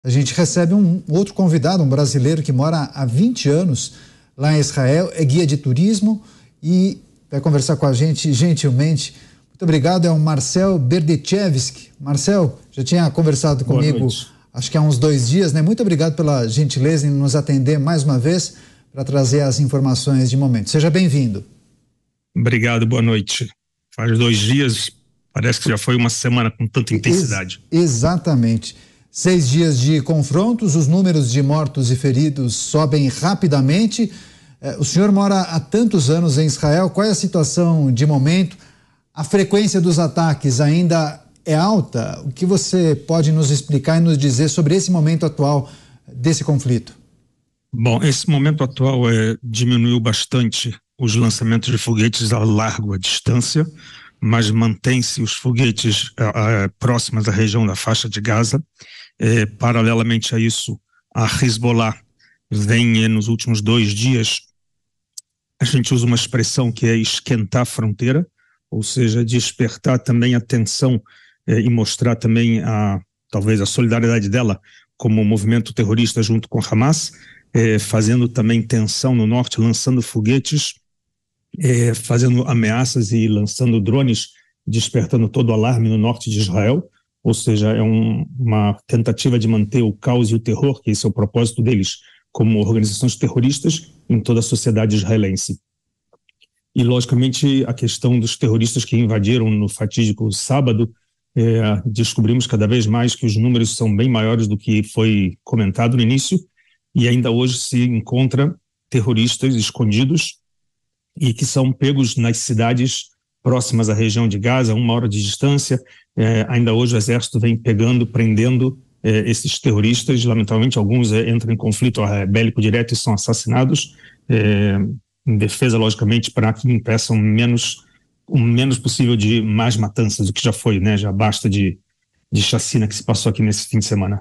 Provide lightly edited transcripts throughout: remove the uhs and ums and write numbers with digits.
A gente recebe um outro convidado, um brasileiro que mora há 20 anos lá em Israel, é guia de turismo e vai conversar com a gente gentilmente. Muito obrigado, é o Marcel Berdichevski. Marcel, já tinha conversado comigo, acho que há uns 2 dias, né? Muito obrigado pela gentileza em nos atender mais uma vez para trazer as informações de momento. Seja bem-vindo. Obrigado, boa noite. Faz 2 dias, parece que já foi uma semana com tanta intensidade. Exatamente. 6 dias de confrontos, os números de mortos e feridos sobem rapidamente. O senhor mora há tantos anos em Israel, qual é a situação de momento? A frequência dos ataques ainda é alta? O que você pode nos explicar e nos dizer sobre esse momento atual desse conflito? Bom, esse momento atual diminuiu bastante os lançamentos de foguetes a larga distância, mas mantém-se os foguetes próximos à região da faixa de Gaza. Paralelamente a isso, a Hezbollah vem nos últimos 2 dias, a gente usa uma expressão que é esquentar a fronteira, ou seja, despertar também a tensão e mostrar também talvez a solidariedade dela como movimento terrorista junto com Hamas, fazendo também tensão no norte, lançando foguetes, fazendo ameaças e lançando drones, despertando todo o alarme no norte de Israel. Ou seja, é uma tentativa de manter o caos e o terror, que esse é o propósito deles, como organizações terroristas em toda a sociedade israelense. E, logicamente, a questão dos terroristas que invadiram no fatídico sábado, descobrimos cada vez mais que os números são bem maiores do que foi comentado no início, e ainda hoje se encontra terroristas escondidos e que são pegos nas cidades próximas à região de Gaza, 1 hora de distância. Ainda hoje o exército vem prendendo esses terroristas. Lamentavelmente, alguns entram em conflito bélico direto e são assassinados, em defesa, logicamente, para que impeçam o menos possível de mais matanças do que já foi, né? Já basta de chacina que se passou aqui nesse fim de semana.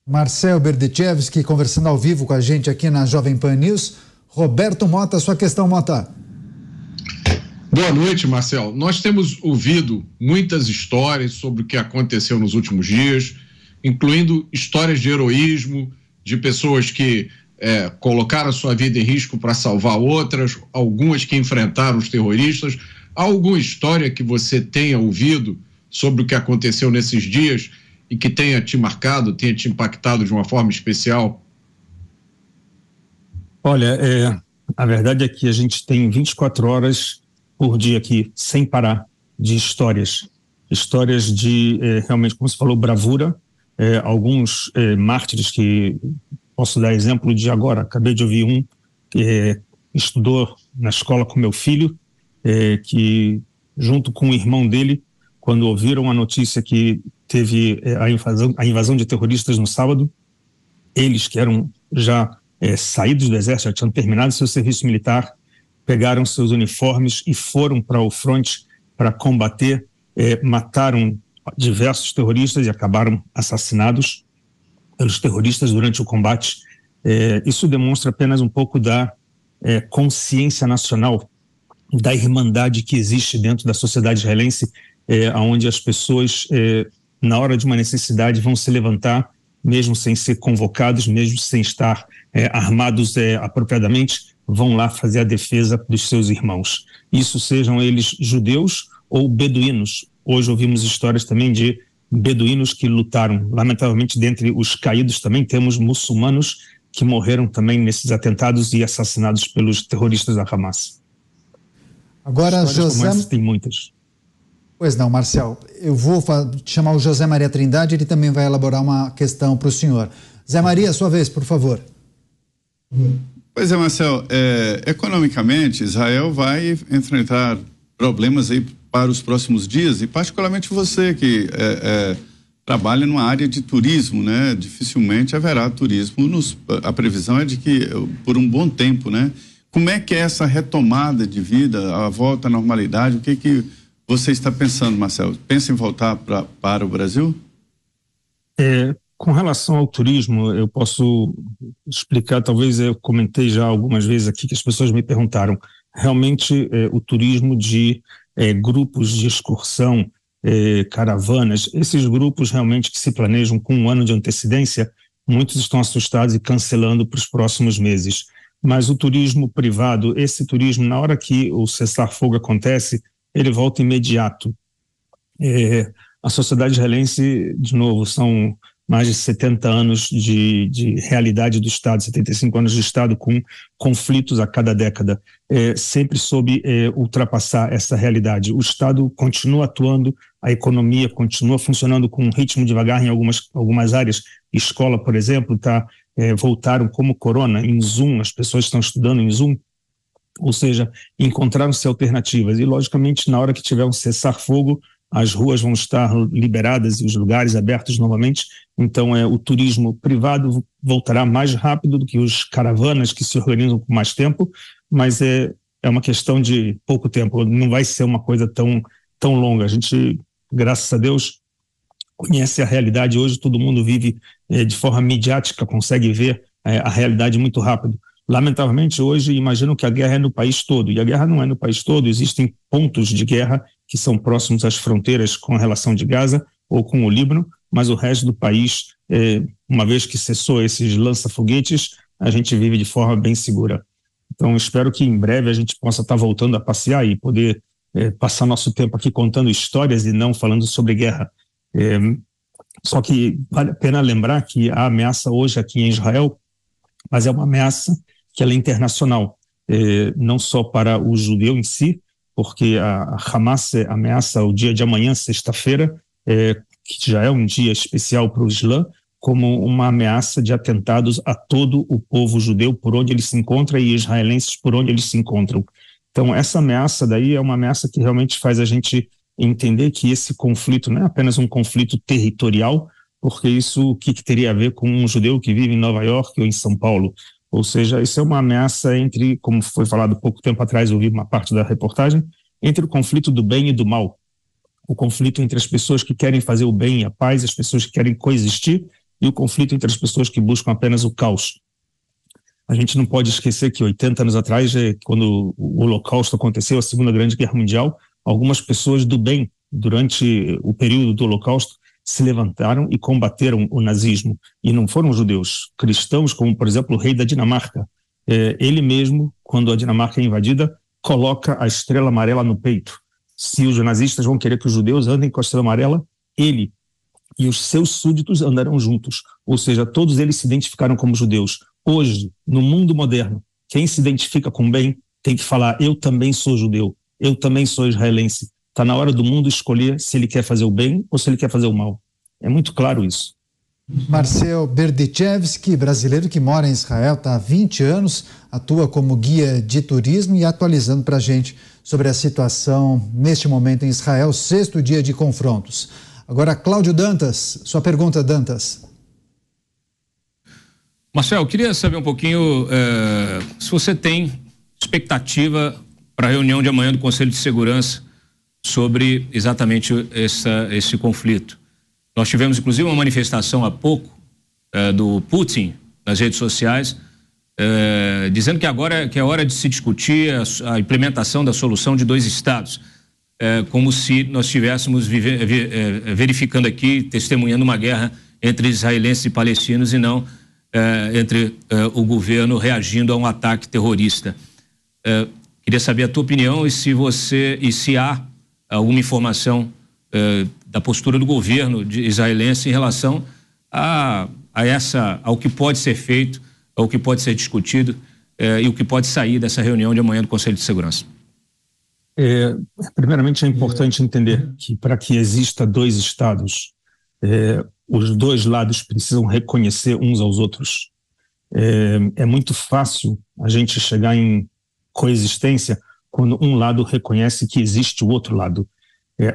Marcel Berdichevski conversando ao vivo com a gente aqui na Jovem Pan News. Roberto Mota, sua questão, Mota. Boa noite, Marcel. Nós temos ouvido muitas histórias sobre o que aconteceu nos últimos dias, incluindo histórias de heroísmo, de pessoas que colocaram sua vida em risco para salvar outras, algumas que enfrentaram os terroristas. Há alguma história que você tenha ouvido sobre o que aconteceu nesses dias e que tenha te marcado, tenha te impactado de uma forma especial? Olha, a verdade é que a gente tem 24 horas por dia aqui, sem parar, de histórias de, realmente, como você falou, bravura, alguns mártires que posso dar exemplo de agora. Acabei de ouvir um que estudou na escola com meu filho, que junto com o irmão dele, quando ouviram a notícia que teve a invasão de terroristas no sábado, eles que eram já saídos do exército, já tinham terminado seu serviço militar, pegaram seus uniformes e foram para o fronte para combater, mataram diversos terroristas e acabaram assassinados pelos terroristas durante o combate. Isso demonstra apenas um pouco da consciência nacional, da irmandade que existe dentro da sociedade israelense, onde as pessoas, na hora de uma necessidade, vão se levantar, mesmo sem ser convocados, mesmo sem estar armados apropriadamente, vão lá fazer a defesa dos seus irmãos. Isso sejam eles judeus ou beduínos. Hoje ouvimos histórias também de beduínos que lutaram. Lamentavelmente, dentre os caídos também temos muçulmanos que morreram também nesses atentados e assassinados pelos terroristas da Hamas. Agora, José... tem muitas. Pois não, Marcel. Eu vou chamar o José Maria Trindade, ele também vai elaborar uma questão para o senhor. Zé Maria, sua vez, por favor. Pois é, Marcel, economicamente, Israel vai enfrentar problemas aí para os próximos dias, e particularmente você que trabalha numa área de turismo, né? Dificilmente haverá turismo, a previsão é de que por um bom tempo, né? Como é que é essa retomada de vida, a volta à normalidade, o que você está pensando, Marcel? Pensa em voltar para o Brasil? Com relação ao turismo, eu posso explicar, talvez eu comentei já algumas vezes aqui que as pessoas me perguntaram, realmente o turismo de grupos de excursão, caravanas, esses grupos realmente que se planejam com 1 ano de antecedência, muitos estão assustados e cancelando para os próximos meses. Mas o turismo privado, esse turismo, na hora que o cessar-fogo acontece, ele volta imediato. A sociedade israelense, de novo, são mais de 70 anos de realidade do Estado, 75 anos de Estado com conflitos a cada década. Sempre soube ultrapassar essa realidade. O Estado continua atuando, a economia continua funcionando com um ritmo devagar em algumas áreas. Escola, por exemplo, voltaram como corona, em Zoom, as pessoas estão estudando em Zoom, ou seja, encontraram-se alternativas. E, logicamente, na hora que tiver um cessar-fogo, as ruas vão estar liberadas e os lugares abertos novamente, então o turismo privado voltará mais rápido do que os caravanas que se organizam por mais tempo, mas é uma questão de pouco tempo, não vai ser uma coisa tão longa. A gente, graças a Deus, conhece a realidade hoje, todo mundo vive de forma midiática, consegue ver a realidade muito rápido. Lamentavelmente, hoje, imaginam que a guerra é no país todo, e a guerra não é no país todo, existem pontos de guerra que são próximos às fronteiras com a relação de Gaza ou com o Líbano, mas o resto do país, uma vez que cessou esses lança-foguetes, a gente vive de forma bem segura. Então, espero que em breve a gente possa estar voltando a passear e poder passar nosso tempo aqui contando histórias e não falando sobre guerra. Só que vale a pena lembrar que a ameaça hoje aqui em Israel, mas é uma ameaça que ela é internacional, não só para o judeu em si, porque a Hamas ameaça o dia de amanhã, sexta-feira, que já é um dia especial para o Islã, como uma ameaça de atentados a todo o povo judeu por onde ele se encontra e israelenses por onde eles se encontram. Então, essa ameaça daí é uma ameaça que realmente faz a gente entender que esse conflito não é apenas um conflito territorial, porque isso o que teria a ver com um judeu que vive em Nova York ou em São Paulo? Ou seja, isso é uma ameaça entre, como foi falado pouco tempo atrás, eu vi uma parte da reportagem, entre o conflito do bem e do mal. O conflito entre as pessoas que querem fazer o bem e a paz, as pessoas que querem coexistir, e o conflito entre as pessoas que buscam apenas o caos. A gente não pode esquecer que 80 anos atrás, quando o Holocausto aconteceu, a Segunda Grande Guerra Mundial, algumas pessoas do bem, durante o período do Holocausto, se levantaram e combateram o nazismo. E não foram judeus, cristãos, como, por exemplo, o rei da Dinamarca. Ele mesmo, quando a Dinamarca é invadida, coloca a estrela amarela no peito. Se os nazistas vão querer que os judeus andem com a estrela amarela, ele e os seus súditos andarão juntos. Ou seja, todos eles se identificaram como judeus. Hoje, no mundo moderno, quem se identifica com o bem tem que falar: eu também sou judeu, eu também sou israelense. Está na hora do mundo escolher se ele quer fazer o bem ou se ele quer fazer o mal. É muito claro isso. Marcel Berdichevski, brasileiro que mora em Israel, está há 20 anos, atua como guia de turismo e atualizando para a gente sobre a situação neste momento em Israel, 6º dia de confrontos. Agora, Cláudio Dantas, sua pergunta, Dantas. Marcel, eu queria saber um pouquinho se você tem expectativa para a reunião de amanhã do Conselho de Segurança sobre exatamente esse conflito. Nós tivemos, inclusive, uma manifestação há pouco do Putin nas redes sociais, dizendo que agora é hora de se discutir a implementação da solução de 2 estados, como se nós estivéssemos verificando aqui, testemunhando uma guerra entre israelenses e palestinos e não entre o governo reagindo a um ataque terrorista. Queria saber a tua opinião e se há alguma informação da postura do governo israelense em relação ao que pode ser feito, ao que pode ser discutido e o que pode sair dessa reunião de amanhã do Conselho de Segurança. Primeiramente, é importante entender que para que exista 2 estados, os 2 lados precisam reconhecer uns aos outros. É muito fácil a gente chegar em coexistência quando um lado reconhece que existe o outro lado.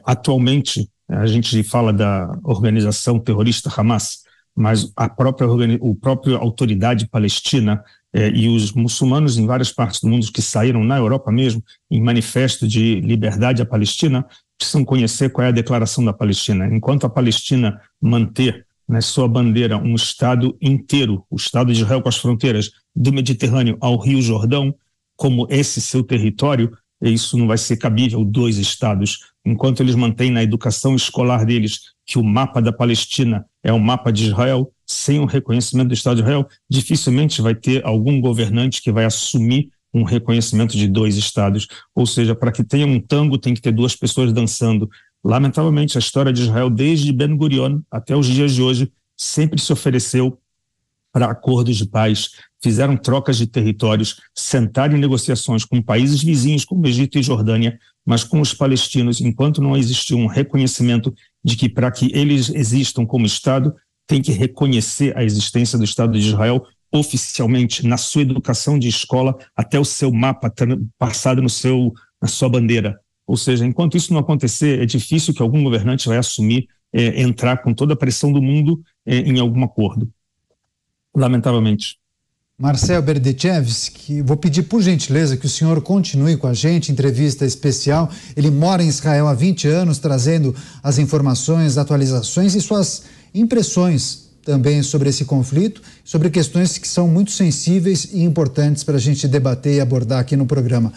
Atualmente, a gente fala da organização terrorista Hamas, mas a própria autoridade palestina e os muçulmanos em várias partes do mundo que saíram na Europa mesmo em manifesto de liberdade à Palestina precisam conhecer qual é a declaração da Palestina. Enquanto a Palestina manter sua bandeira um Estado inteiro, o Estado de Israel com as fronteiras do Mediterrâneo ao Rio Jordão, como esse seu território, isso não vai ser cabível 2 estados. enquanto eles mantêm na educação escolar deles que o mapa da Palestina é o mapa de Israel, sem o reconhecimento do Estado de Israel, dificilmente vai ter algum governante que vai assumir um reconhecimento de 2 estados. Ou seja, para que tenha um tango, tem que ter 2 pessoas dançando. Lamentavelmente, a história de Israel, desde Ben Gurion até os dias de hoje, sempre se ofereceu para acordos de paz, fizeram trocas de territórios, sentaram em negociações com países vizinhos como Egito e Jordânia, mas com os palestinos, enquanto não existiu um reconhecimento de que para que eles existam como Estado, tem que reconhecer a existência do Estado de Israel oficialmente, na sua educação de escola, até o seu mapa passado na sua bandeira. Ou seja, enquanto isso não acontecer, é difícil que algum governante vai assumir entrar com toda a pressão do mundo em algum acordo. Lamentavelmente. Marcel Berdichevski, vou pedir por gentileza que o senhor continue com a gente, entrevista especial. Ele mora em Israel há 20 anos, trazendo as informações, atualizações e suas impressões também sobre esse conflito, sobre questões que são muito sensíveis e importantes para a gente debater e abordar aqui no programa.